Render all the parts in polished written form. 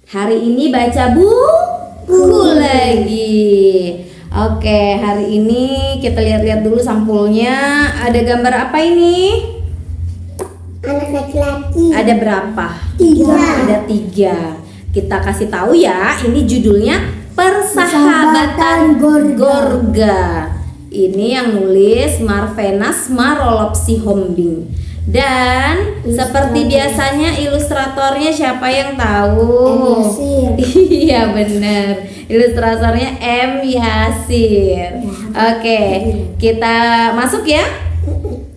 Hari ini baca buku lagi. Oke, hari ini kita lihat-lihat dulu sampulnya. Ada gambar apa ini? Anak laki-laki. Ada berapa? 3. Ada 3. Kita kasih tahu ya, ini judulnya Persahabatan Gorga. Ini yang nulis Marvenas Marolopsihombing. Dan seperti biasanya ilustratornya siapa yang tahu? Iya benar, ilustratornya M. Yasir. Oke, kita masuk ya.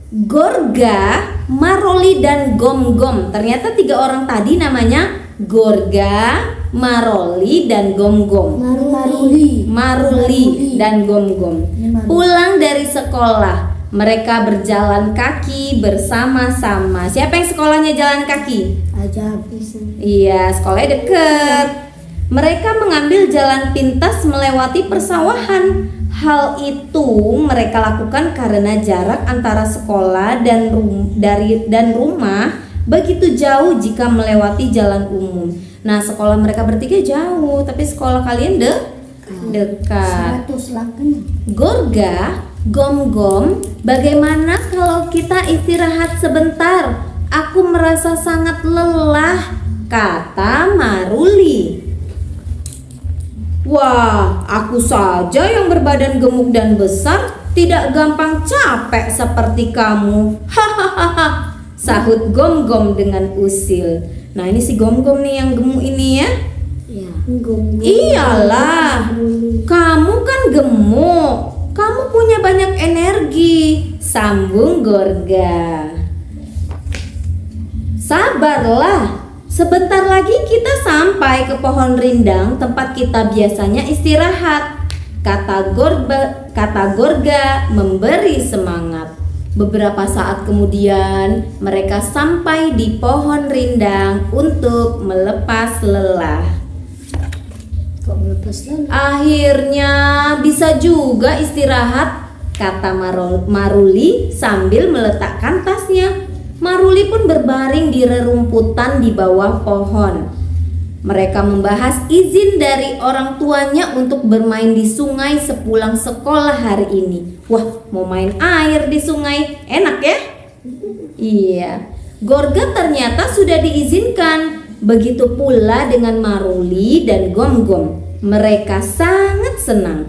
Gorga, Maroli dan Gom-Gom. Ternyata 3 orang tadi namanya Gorga, Maroli dan Gom-Gom. Maruli dan Gom-Gom. Pulang dari sekolah, mereka berjalan kaki bersama-sama. Siapa yang sekolahnya jalan kaki? Iya, sekolahnya deket. Mereka mengambil jalan pintas melewati persawahan. Hal itu mereka lakukan karena jarak antara sekolah dan rumah begitu jauh jika melewati jalan umum. Nah, sekolah mereka bertiga jauh, tapi sekolah kalian dekat. Gorga, Gom-Gom, bagaimana kalau kita istirahat sebentar? Aku merasa sangat lelah, kata Maruli. Wah, aku saja yang berbadan gemuk dan besar tidak gampang capek seperti kamu. Hahaha, sahut Gom-Gom dengan usil. Nah, ini si Gom-Gom nih yang gemuk ini ya. Iyalah, kamu kan gemuk, kamu punya banyak energi, sambung Gorga. Sabarlah, sebentar lagi kita sampai ke pohon rindang tempat kita biasanya istirahat, kata Gorga memberi semangat. Beberapa saat kemudian mereka sampai di pohon rindang untuk melepas lelah. Akhirnya bisa juga istirahat, kata Maruli sambil meletakkan tasnya. Maruli pun berbaring di rerumputan di bawah pohon. Mereka membahas izin dari orang tuanya untuk bermain di sungai sepulang sekolah hari ini. Wah, mau main air di sungai, enak ya? Iya, Gorga ternyata sudah diizinkan. Begitu pula dengan Maruli dan Gom-Gom. Mereka sangat senang.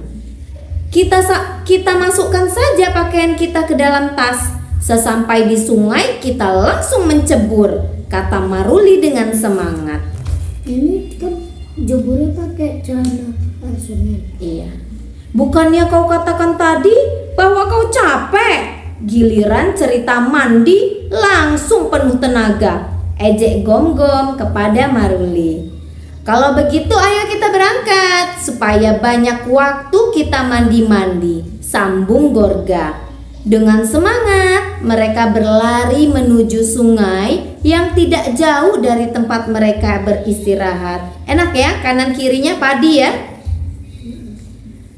Kita masukkan saja pakaian kita ke dalam tas. Sesampai di sungai kita langsung mencebur, kata Maruli dengan semangat. Ini kan jeburnya pakai celana sungai. Iya. Bukannya kau katakan tadi bahwa kau capek? Giliran cerita mandi langsung penuh tenaga, ejek Gom-Gom kepada Maruli. Kalau begitu ayo kita berangkat supaya banyak waktu kita mandi-mandi, sambung Gorga. Dengan semangat mereka berlari menuju sungai yang tidak jauh dari tempat mereka beristirahat. Enak ya, kanan kirinya padi ya.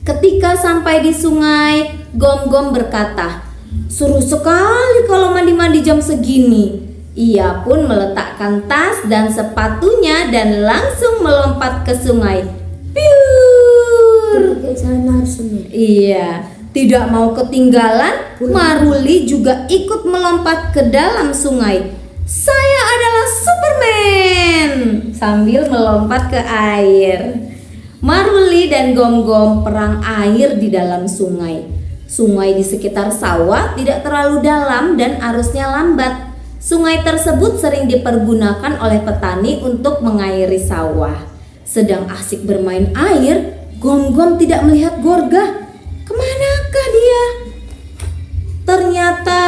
Ketika sampai di sungai, Gom-Gom berkata, "Seru sekali kalau mandi-mandi jam segini." Ia pun meletakkan tas dan sepatunya dan langsung melompat ke sungai. Piur. Iya, tidak mau ketinggalan, Maruli juga ikut melompat ke dalam sungai. Saya adalah Superman, sambil melompat ke air. Maruli dan Gom-Gom perang air di dalam sungai. Sungai di sekitar sawah tidak terlalu dalam dan arusnya lambat. Sungai tersebut sering dipergunakan oleh petani untuk mengairi sawah. Sedang asik bermain air, Gom-Gom tidak melihat Gorga. Kemanakah dia? Ternyata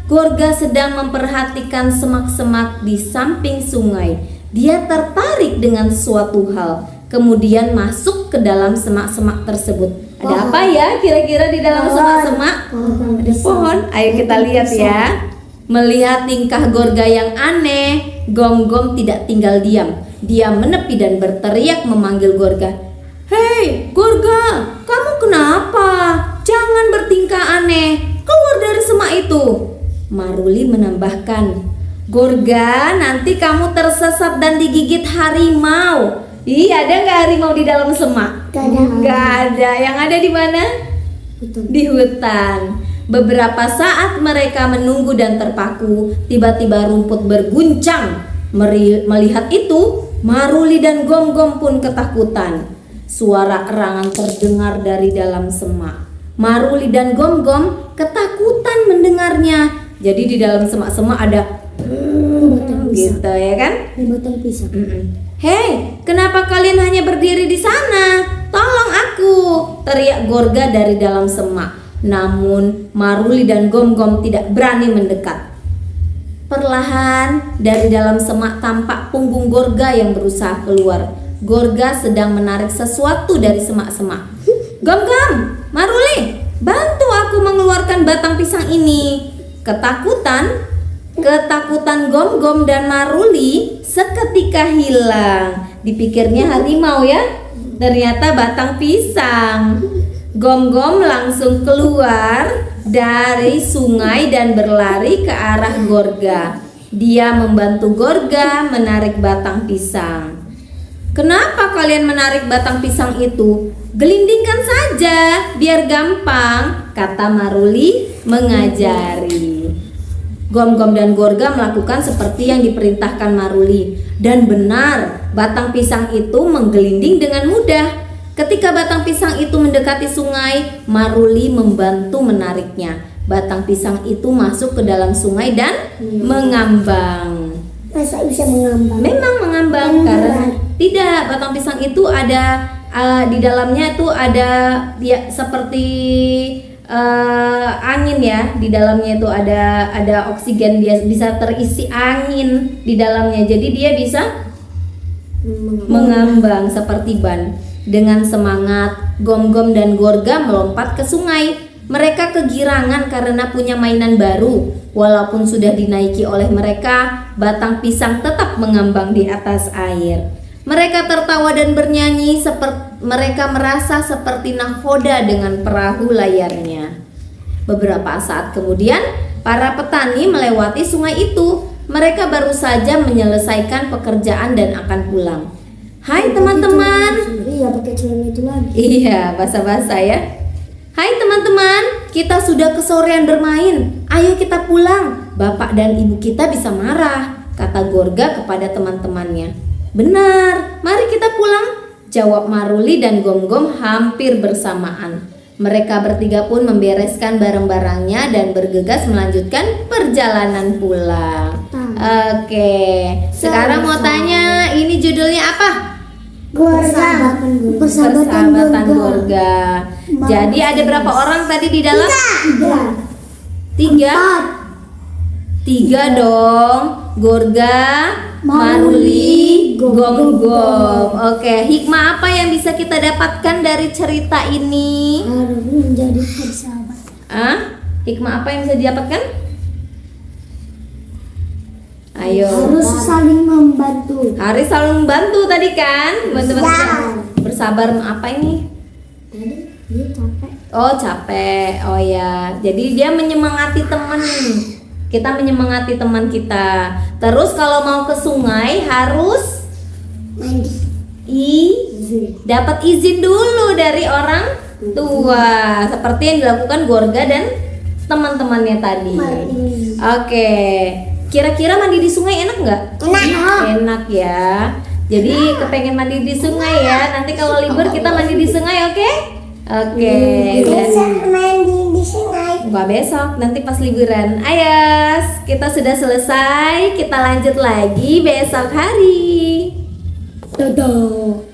Gorga sedang memperhatikan semak-semak di samping sungai. Dia tertarik dengan suatu hal, kemudian masuk ke dalam semak-semak tersebut. Ada apa ya kira-kira di dalam semak-semak? Ada pohon. Ayo kita lihat ya. Melihat tingkah Gorga yang aneh, Gom-Gom tidak tinggal diam. Dia menepi dan berteriak memanggil Gorga. Hei Gorga, kamu kenapa? Jangan bertingkah aneh, keluar dari semak itu. Maruli menambahkan, Gorga, nanti kamu tersesat dan digigit harimau. Iya, ada nggak harimau di dalam semak? Gak ada. Nggak ada. Yang ada di mana? Betul. Di hutan. Beberapa saat mereka menunggu dan terpaku, tiba-tiba rumput berguncang. Melihat itu, Maruli dan Gom-Gom pun ketakutan. Suara erangan terdengar dari dalam semak. Maruli dan Gom-Gom ketakutan mendengarnya. Jadi di dalam semak-semak ada Batang pisang. gitu ya kan? Ini batang pisang. Hei, kenapa kalian hanya berdiri di sana? Tolong aku, teriak Gorga dari dalam semak. Namun Maruli dan Gom-Gom tidak berani mendekat. Perlahan dari dalam semak tampak punggung Gorga yang berusaha keluar. Gorga sedang menarik sesuatu dari semak-semak. Gom-Gom, Maruli, bantu aku mengeluarkan batang pisang ini. Ketakutan Gom-Gom dan Maruli seketika hilang. Dipikirnya harimau ya, ternyata batang pisang. Gom-Gom langsung keluar dari sungai dan berlari ke arah Gorga. Dia membantu Gorga menarik batang pisang. Kenapa kalian menarik batang pisang itu? Gelindingkan saja, biar gampang, kata Maruli mengajari. Gom-Gom dan Gorga melakukan seperti yang diperintahkan Maruli. Dan benar, batang pisang itu menggelinding dengan mudah. Ketika batang pisang itu mendekati sungai, Maruli membantu menariknya. Batang pisang itu masuk ke dalam sungai dan mengambang. Masa bisa mengambang? Memang mengambang karena tidak, batang pisang itu ada di dalamnya itu ada ya seperti angin ya, di dalamnya itu ada oksigen, dia bisa terisi angin di dalamnya, jadi dia bisa mengambang seperti ban. Dengan semangat, Gom-Gom dan Gorga melompat ke sungai. Mereka kegirangan karena punya mainan baru. Walaupun sudah dinaiki oleh mereka, batang pisang tetap mengambang di atas air. Mereka tertawa dan bernyanyi, mereka merasa seperti nahkoda dengan perahu layarnya. Beberapa saat kemudian, para petani melewati sungai itu. Mereka baru saja menyelesaikan pekerjaan dan akan pulang. Hai teman-teman. Iya, pakai celana itu lagi. Iya, basa-basa ya. Hai teman-teman, kita sudah kesorean bermain. Ayo kita pulang. Bapak dan ibu kita bisa marah, kata Gorga kepada teman-temannya. Benar, mari kita pulang, jawab Maruli dan Gom-Gom hampir bersamaan. Mereka bertiga pun membereskan barang-barangnya dan bergegas melanjutkan perjalanan pulang. Oke, sekarang mau tanya, ini judulnya apa? Persahabatan Gorga. Jadi ada berapa orang tadi di dalam? Tiga. Tiga dong. Gorga, Maruli, Gom-Gom. Oke, hikmah apa yang bisa kita dapatkan dari cerita ini? Harus menjadi bersahabat. Hikmah apa yang bisa didapatkan? Ayo. Harus saling membantu. Harus saling membantu tadi kan? Bersabar apa ini? Tadi dia capek. Oh, capek. Oh ya. Jadi dia menyemangati teman. Kita menyemangati teman kita. Terus kalau mau ke sungai harus Mandi. dapat izin dulu dari orang tua. Seperti yang dilakukan Gorga dan teman-temannya tadi. Oke. Kira-kira mandi di sungai enak nggak? Enak ya. Jadi kepengen mandi di sungai ya. Nanti kalau libur kita mandi di sungai, oke? Oke. Besok mandi di sungai. Nggak besok, nanti pas liburan. Ayas, kita sudah selesai. Kita lanjut lagi besok hari. Dadah.